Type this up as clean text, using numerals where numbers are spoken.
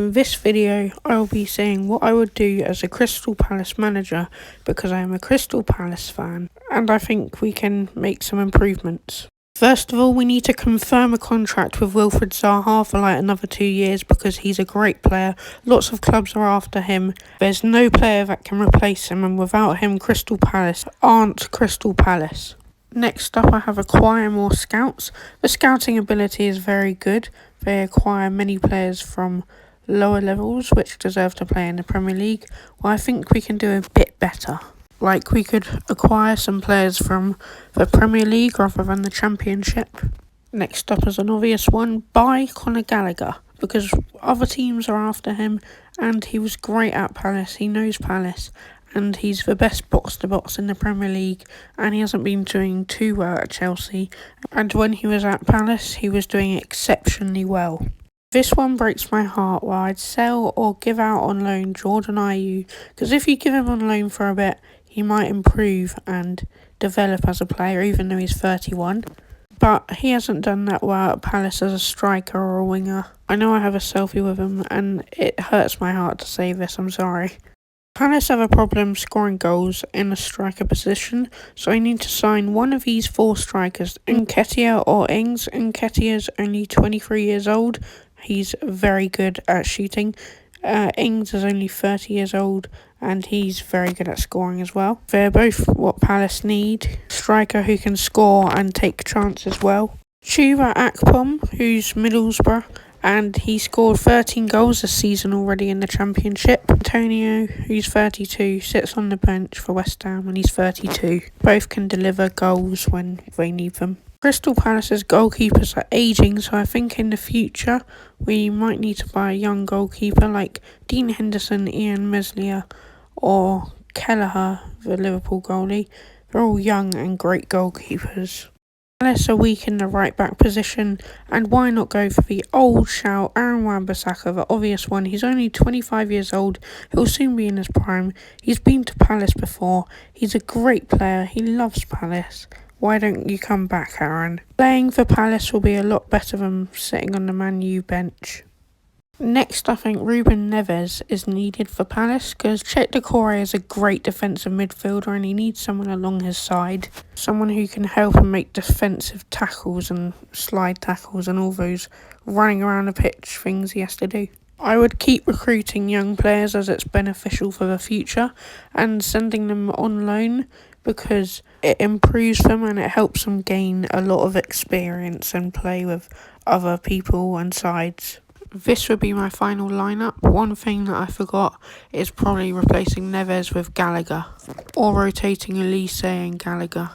In this video, I will be saying what I would do as a Crystal Palace manager because I am a Crystal Palace fan and I think we can make some improvements. First of all, we need to confirm a contract with Wilfried Zaha for another 2 years because he's a great player. Lots of clubs are after him. There's no player that can replace him, and without him, Crystal Palace aren't Crystal Palace. Next up, I have acquire more scouts. The scouting ability is very good. They acquire many players from lower levels which deserve to play in the Premier League. Well, I think we can do a bit better. We could acquire some players from the Premier League rather than the Championship. Next up is an obvious one, buy Conor Gallagher, because other teams are after him and he was great at Palace, he knows Palace, and he's the best box-to-box in the Premier League, and he hasn't been doing too well at Chelsea, and when he was at Palace he was doing exceptionally well. This one breaks my heart. Well, I'd sell or give out on loan Jordan Ayew, because if you give him on loan for a bit, he might improve and develop as a player, even though he's 31. But he hasn't done that well at Palace as a striker or a winger. I know I have a selfie with him, and it hurts my heart to say this, I'm sorry. Palace have a problem scoring goals in a striker position, so I need to sign one of these 4 strikers, Nketiah or Ings. Nketiah's only 23 years old. He's very good at shooting. Ings is only 30 years old and he's very good at scoring as well. They're both what Palace need. Striker who can score and take chances well. Chuba Akpom, who's Middlesbrough, and he scored 13 goals this season already in the Championship. Antonio, who's 32, sits on the bench for West Ham and he's 32. Both can deliver goals when they need them. Crystal Palace's goalkeepers are ageing, so I think in the future we might need to buy a young goalkeeper like Dean Henderson, Ian Meslier or Kelleher, the Liverpool goalie. They're all young and great goalkeepers. Palace are weak in the right back position, and why not go for the old shout Aaron Wan-Bissaka, the obvious one. He's only 25 years old, he'll soon be in his prime. He's been to Palace before, he's a great player, he loves Palace. Why don't you come back, Aaron? Playing for Palace will be a lot better than sitting on the Man U bench. Next, I think Ruben Neves is needed for Palace because Chet Decore is a great defensive midfielder and he needs someone along his side. Someone who can help him make defensive tackles and slide tackles and all those running around the pitch things he has to do. I would keep recruiting young players as it's beneficial for the future and sending them on loan because it improves them and it helps them gain a lot of experience and play with other people and sides. This would be my final lineup. One thing that I forgot is probably replacing Neves with Gallagher or rotating Elise and Gallagher.